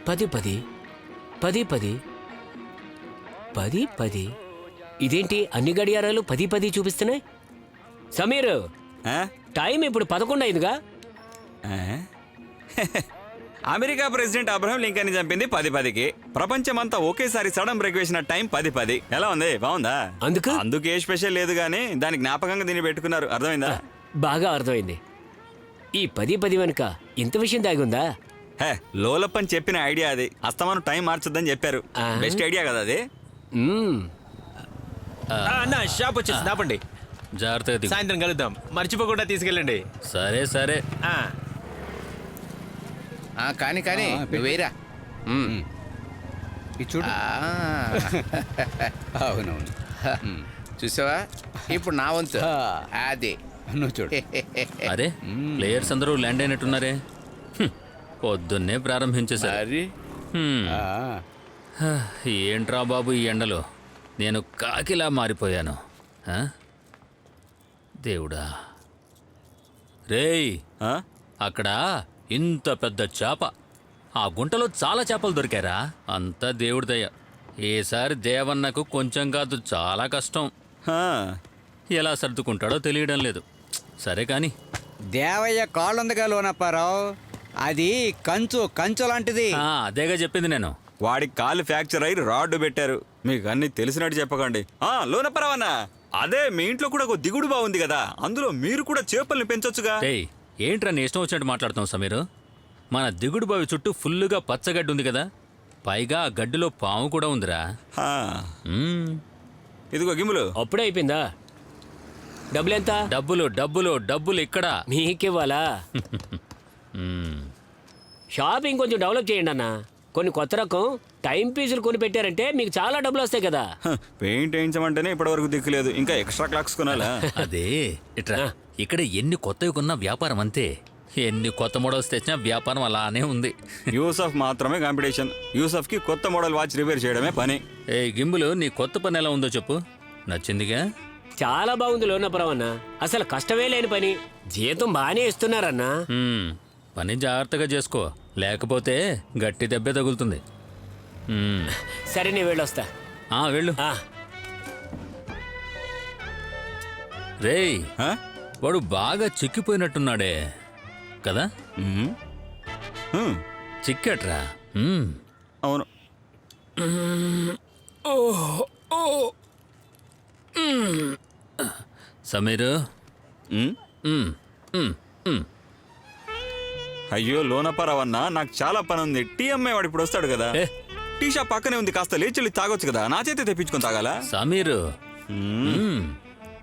పది పది పది పది పది పది ఇదేంటి అన్ని గడియారాలు 10 చూపిస్తున్నాయి? సమీర్, టైం ఇప్పుడు 11 అయిందిగా. అమెరికా ప్రెసిడెంట్ అబ్రహం లింకన్ చంపింది 10:10కి. ప్రపంచమంతా ఒకేసారి సడన్ బ్రేక్ వేసిన టైం 10:10. ఎలా ఉంది? బాగుందా? అందుకే స్పెషల్ లేదు గానీ దాని జ్ఞాపకంగా దీన్ని పెట్టుకున్నారు. అర్థమైందా? బాగా అర్థమైంది. ఈ 10 వెనుక ఇంత విషయం దాగి ఉందా? లోలప్పని చెప్పిన ఐడియా అది. అస్తమానం టైం మార్చొద్దని చెప్పారు. బెస్ట్ ఐడియా కదా అది. అన్న షాప్ వచ్చేసి ఆపండి. జాగ్రత్తగా సాయంత్రం కలుద్దాం. మర్చిపోకుండా తీసుకెళ్ళండి. సరే సరే. కానీ కానీ వేరా చూడు. అవునవును, చూసావా? ఇప్పుడు నా వంతు. అదే నువ్వు చూడు. అరే, ప్లేయర్స్ అందరూ ల్యాండ్ అయినట్టున్నారే. పొద్దున్నే ప్రారంభించేసారు. ఏంట్రా బాబు ఈ ఎండలో నేను కాకిలా మారిపోయాను. దేవుడా. రేయ్, అక్కడ ఇంత పెద్ద చేప, ఆ గుంటలో చాలా చేపలు దొరికారా? అంతా దేవుడి దయ. ఈసారి దేవన్నకు కొంచెం కాదు చాలా కష్టం. ఎలా సర్దుకుంటాడో తెలియడం లేదు. సరే కాని దేవయ్య కాళ్ళుందగా లోనప్పారావు, అది కంచు లాంటిది. అదేగా చెప్పింది నేను. వాడి కాలు ఫ్రాక్చర్ అయ్యి రాడ్డు పెట్టారు. మీకు అన్ని తెలిసినట్టు చెప్పకండి. లోనపరవన్నా, అదే మీ ఇంట్లో కూడా ఒక దిగుడు బాగుంది కదా, అందులో మీరు కూడా చేపల్ని పెంచొచ్చుగా. ఏంట్రా నీ ఇష్టం వచ్చినట్టు మాట్లాడుతాం సమీరు? మన దిగుడు బావి చుట్టూ ఫుల్లుగా పచ్చగడ్డి ఉంది కదా, పైగా ఆ గడ్డిలో పాము కూడా ఉందిరా. ఇదిగో గిమ్ములు. అప్పుడే అయిపోయిందా? డబ్బులు ఎంత? డబ్బులు ఇక్కడ మీకివ్వాలా? షాపింగ్ కొంచెం డెవలప్ చేయండి అన్న. కొన్ని కొత్త రకం టైం పీసులు కొని పెట్టారంటే మీకు చాలా డబ్బులు వస్తాయి కదా. పెయింట్ వేయించమంటేనే ఇప్పటి వరకు దిక్కులేదు, ఇంకా ఎక్స్ట్రా క్లాక్స్ కొనాలా? అదే ఇట్రా, ఇక్కడ ఎన్ని కొత్తవి కొన్నా వ్యాపారం అంతే. ఎన్ని కొత్త మోడల్స్ తెచ్చినా వ్యాపారం అలానే ఉంది. యూసఫ్ మాత్రమే కాంపిటీషన్. యూసఫ్ కి కొత్త మోడల్ వాచ్ రిపేర్ చేయడమే పని. గింబులు, నీ కొత్త పని ఎలా ఉందో చెప్పు. నచ్చిందిగా? చాలా బాగుంది లోనపురమన్నా. అసలు కష్టమే లేని పని, జీతం బాగానే ఇస్తున్నారన్నా. పని జాగ్రత్తగా చేసుకో, లేకపోతే గట్టి దెబ్బే తగులుతుంది. సరే నేను వెళ్ళొస్తా. వెళ్ళు. రేయ్, వాడు బాగా చిక్కిపోయినట్టున్నాడే కదా? చిక్కట్రా. అవును. సమీరు, అయ్యో లోనపరవన్నా, నాకు చాలా పని ఉంది. టీ అమ్మాయి వాడు ఇప్పుడు వస్తాడు కదా. టీ షాప్ పక్కనే ఉంది, కాస్త లేచి తాగొచ్చు కదా. నా చేతి తెప్పించుకొని తాగాలా? సమీరు,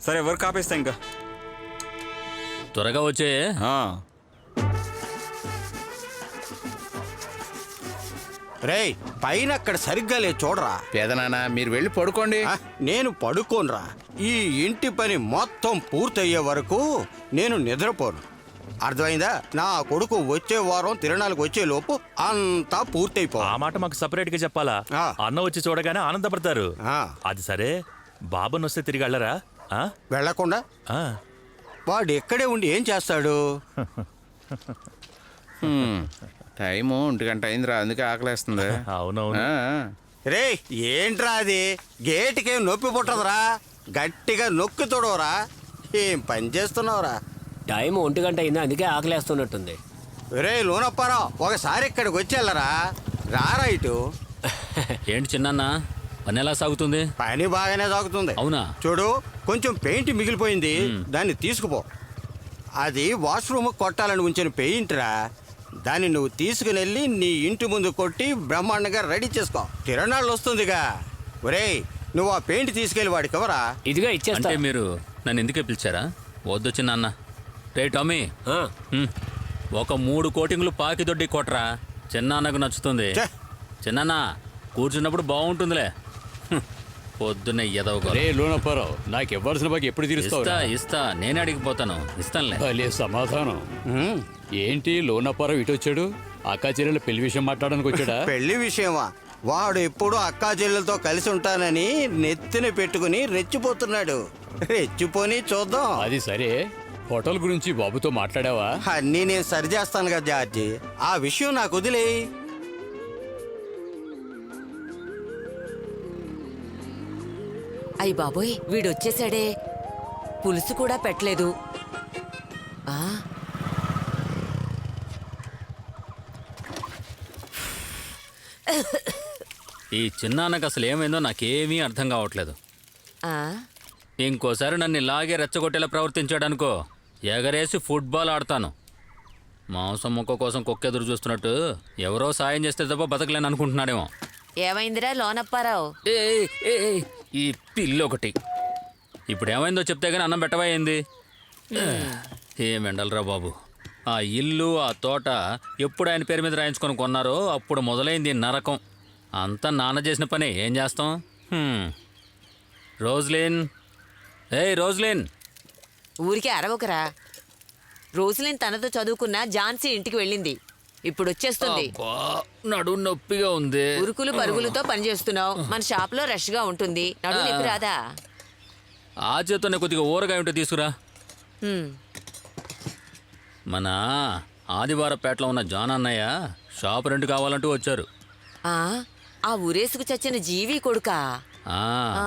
సరే వర్క్ ఆపేస్తా, ఇంకా త్వరగా వచ్చే. రేయ్, పైన అక్కడ సరిగ్గా లేదు చూడరా. పేదనాన్న, మీరు వెళ్ళి పడుకోండి. నేను పడుకోనరా. ఈ ఇంటి పని మొత్తం పూర్తయ్యే వరకు నేను నిద్రపోను. అర్థమైందా? నా కొడుకు వచ్చే వారం తిరణాలకు వచ్చే లోపు అంతా పూర్తయిపో. ఆ మాట మాకు సపరేట్ గా చెప్పాలా? అన్న వచ్చి చూడగానే ఆనందపడతారు. అది సరే, బాబుని వస్తే తిరిగి వెళ్ళరా? వెళ్ళకుండా వాడు ఎక్కడే ఉండి ఏం చేస్తాడు? టైము 1 గంట అయిందిరా, అందుకే ఆకలేస్తుంది. అవునవును. రే, ఏంట్రా అది? గేటుకేం నొప్పి పుట్టదురా, గట్టిగా నొక్కి తోడవరా. ఏం పని చేస్తున్నావురా? టైం 1 గంట అయింది, అందుకే ఆకలేస్తున్నట్టుంది. రే లోనప్పారా, ఒకసారి ఇక్కడికి వచ్చేళ్ళరా. రారా ఇటు. ఏంటి చిన్న పని ఎలా సాగుతుంది? పని బాగానే సాగుతుంది. అవునా? చూడు, కొంచెం పెయింట్ మిగిలిపోయింది, దాన్ని తీసుకుపో. అది వాష్రూమ్ కొట్టాలని ఉంచిన పెయింట్ రా. దాన్ని నువ్వు తీసుకుని వెళ్ళి నీ ఇంటి ముందు కొట్టి బ్రహ్మాండంగా రెడీ చేసుకో. తిరణాళ్ళు వస్తుందిగా. ఒరేయ్, నువ్వు ఆ పెయింట్ తీసుకెళ్ళి వాడికి ఎవరా? ఇదిగా ఇచ్చేస్తా. అంటే మీరు నన్ను ఎందుకే పిలిచారా? వద్దు చిన్న. రే టామీ, ఒక 3 కోటింగ్లు పాకి దొడ్డి కొట్రా. చిన్నాన్నకు నచ్చుతుంది. చిన్న కూర్చున్నప్పుడు బాగుంటుందిలే. పొద్దున్నే ఎదవగా. లోనప్పారావు, నాకు ఇవ్వాల్సిన బాకి ఎప్పుడు తీరుస్తావు? ఇస్తా, నేనే అడిగిపోతాను. ఇస్తానులే. సమాధానం ఏంటి? లోనప్పారావు ఇటు వచ్చాడు. అక్కా చెల్లెల పెళ్లి విషయం మాట్లాడడానికి వచ్చాడా? పెళ్లి విషయమా? వాడు ఎప్పుడు అక్కా చెల్లెలతో కలిసి ఉంటానని నెత్తిన పెట్టుకుని రెచ్చిపోతున్నాడు. రెచ్చిపోని చూద్దాం. అది సరే, హోటల్ గురించి బాబుతో మాట్లాడావా? అన్నీ నేను సరి చేస్తాను కదా జార్జి, ఆ విషయం నాకు వదిలే. అయ్య బాబోయ్, వీడొచ్చేసాడే. పులుసు కూడా పెట్టలేదు. ఆ ఈ చిన్నాన్నకు అసలు ఏమైందో నాకేమీ అర్థం కావట్లేదు. ఆ ఇంకోసారి నన్ను ఇలాగే రెచ్చగొట్టేలా ప్రవర్తించాడనుకో, ఎగరేసి ఫుట్బాల్ ఆడతాను. మాంసం ముక్క కోసం కుక్కెదురు చూస్తున్నట్టు ఎవరో సాయం చేస్తే తప్ప బతకలేను అనుకుంటున్నాడేమో. ఏమైందిరా లోనప్పారావు? ఏ ఏ, ఏ, ఈ పిల్లి ఒకటి. ఇప్పుడు ఏమైందో చెప్తే గానీ అన్నం పెట్టవా ఏంది? ఏం ఎండలరా బాబు. ఆ ఇల్లు ఆ తోట ఎప్పుడు ఆయన పేరు మీద రాయించుకొని కొన్నారో అప్పుడు మొదలైంది ఈ నరకం. అంతా నాన్న చేసిన పని, ఏం చేస్తాం? రోజ్లిన్, ఏయ్ రోజ్లిన్. ఊరికే అరవకరా. రోజులేని తనతో చదువుకున్న ఝాన్సీ ఇంటికి వెళ్ళింది. ఇప్పుడు వచ్చేస్తుంది. అబ్బా, నడుము నొప్పిగా ఉంది. ఉరుకులు పరుగులతో పనిచేస్తున్నావు. మన షాప్ లో రష్ గా ఉంటుంది. నడుము నొప్పి రాదా? ఆ చేతోనే కొద్దిగా ఊరగాయ ఉంటే తీసుకురా. హ్మ్. మన ఆదివారపేటలో ఉన్న జాన్ అన్నయ్య షాప్ రెంట్ కావాలంటూ వచ్చారు. ఆ ఊరేసుకు చచ్చిన జీవి కొడుకా? ఆ, ఆ,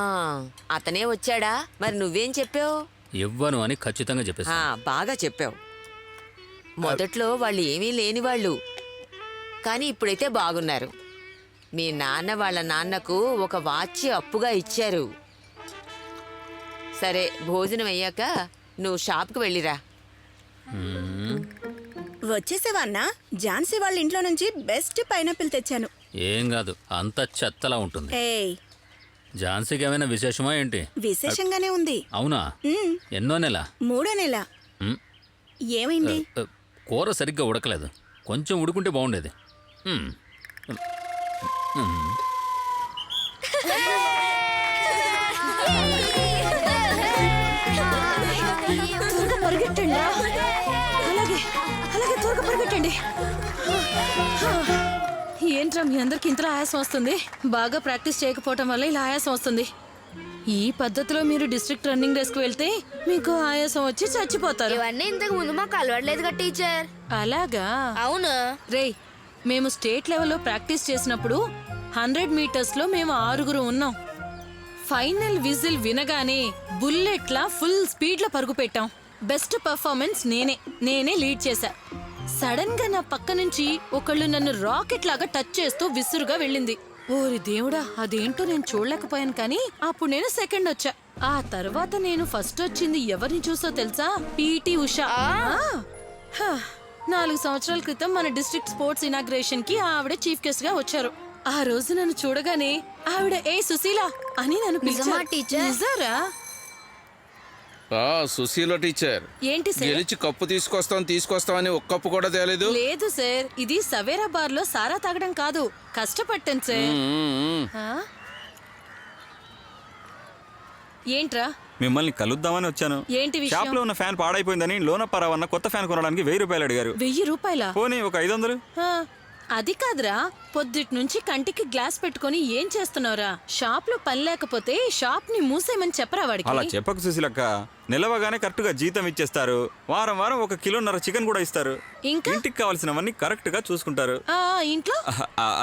అతనే వచ్చాడా? మరి నువ్వేం చెప్పావు? ఇవ్వను అని ఖచ్చితంగా చెప్పేసి. బాగా చెప్పావు. మొదట్లో వాళ్ళు ఏమీ లేని వాళ్ళు, కానీ ఇప్పుడైతే బాగున్నారు. మీ నాన్న వాళ్ళ నాన్నకు ఒక వాచ్ అప్పుగా ఇచ్చారు. సరే, భోజనం అయ్యాక నువ్వు షాప్కి వెళ్ళిరా. వచ్చేసావా అన్నా? ఝాన్సీ వాళ్ళ ఇంట్లో నుంచి బెస్ట్ పైనాపిల్ తెచ్చాను. ఏం కాదు, అంత చెత్తలా ఉంటుంది. ఏయ్, ఝాన్సీకి ఏమైనా విశేషమా ఏంటి? విశేషంగానే ఉంది. అవునా? ఎన్నో నెల? 3వ నెల. మ్, ఏమైంది? కూర సరిగ్గా ఉడకలేదు. కొంచెం ఉడుకుంటే బాగుండేది. మ్, మ్. త్వరగా పరిగెట్టండి. అలాగే అలాగే త్వరగా పరిగెట్టండి. ఏంట్రా మీ అందరికి ఇంతలో ఆయాసం వస్తుంది? బాగా ప్రాక్టీస్ చేయకపోవటం వల్ల ఇలా ఆయాసం వస్తుంది. ఈ పద్ధతిలో మీరు డిస్ట్రిక్ట్ రన్నింగ్ రేస్కి వెళ్తే మీకు ఆయాసం వచ్చి చచ్చిపోతారు. ఇవన్నీ ఇంతకు ముందు మాకు అలవాట్లేదుగా టీచర్. అలాగా? అవును. రేయ్, మేము స్టేట్ లెవెల్లో ప్రాక్టీస్ చేసినప్పుడు 100 మీటర్స్లో మేము 6 ఉన్నాం. ఫైనల్ విజిల్ వినగానే బుల్లెట్లా ఫుల్ స్పీడ్లో పరుగు పెట్టాం. బెస్ట్ పర్ఫార్మెన్స్ నేనే లీడ్ చేశా. సడన్ గా నా పక్క నుంచి ఒకళ్ళు నన్ను రాకెట్ లాగా టచ్ చేస్తూ విసురుగా వెళ్ళింది. ఓరి దేవుడా, అదేంటో నేను చూడలేకపోయాను. కానీ అప్పుడు నేను సెకండ్ వచ్చా. ఆ తర్వాత నేను ఫస్ట్ వచ్చింది ఎవరిని చూసో తెలుసా? పీటీ ఉషా. 4 సంవత్సరాల క్రితం మన డిస్ట్రిక్ట్ స్పోర్ట్స్ ఇనాగ్రేషన్ కి ఆవిడ చీఫ్ గెస్ట్ గా వచ్చారు. ఆ రోజు నన్ను చూడగానే ఆవిడ ఏ సుశీల అని నన్ను పిలిచారు. నిజారా? సుశీల టీచర్ ఏంటి సార్? గెలిచి కప్పు తీసుకొస్తామని ఒక్క కప్పు కూడా తేలేదు. లేదు సార్, ఇది సవేరా బార్ లో సారా తాగడం కాదు, కష్టపట్టాను సార్. ఏంట్రా? మిమ్మల్ని కలుద్దామని వచ్చాను. ఏంటి విషయం? షాప్ లో ఉన్న ఫ్యాన్ పాడైపోయిందని లోనప్పారావు అన్న కొత్త ఫ్యాన్ కొనడానికి 1000 రూపాయలు అడిగారు. 1000 రూపాయలా? పోనీ ఒక 500. అది కాదురా, పొద్దుటి నుంచి కంటికి గ్లాస్ పెట్టుకొని ఏం చేస్తున్నావురా? షాప్ లో పని లేకపోతే షాప్ ని మూసేయమని చెప్పరా వాడికి? అలా చెప్పకు సుశీలక్క. నిలవగానే కరెక్ట్ గా జీతం ఇచ్చేస్తారు. వారం 1.5 కిలోన్నర చికెన్ కూడా ఇస్తారు. ఇంకా ఇంటికి కావాల్సినవన్నీ కరెక్ట్ గా చూసుకుంటారు. ఇంట్లో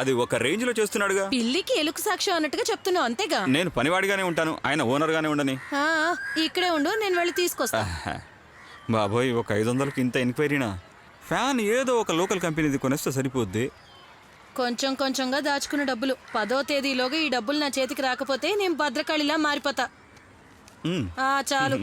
అది ఒక రేంజ్ లో చేస్తున్నాడుగా. పిల్లికి ఎలుకు సాక్ష్యం అన్నట్టుగా చెప్తున్నావు అంతేగా? నేను పనివాడిగానే ఉంటాను, ఆయన ఓనర్ గానే ఉండని. ఇక్కడే ఉండు, నేను వెళ్ళి తీసుకొస్తా. బాబోయ్, ఒక 500కి ఇంత ఎంక్వైరీనా? ఫ్యాన్ ఏదో ఒక లోకల్ కంపెనీది కొనేస్తే సరిపోద్ది. కొంచెం కొంచెంగా దాచుకున్న డబ్బులు 10వ తేదీలోగా ఈ డబ్బులు నా చేతికి రాకపోతే నేను భద్రకాళిలా మారిపోతా. చాలు.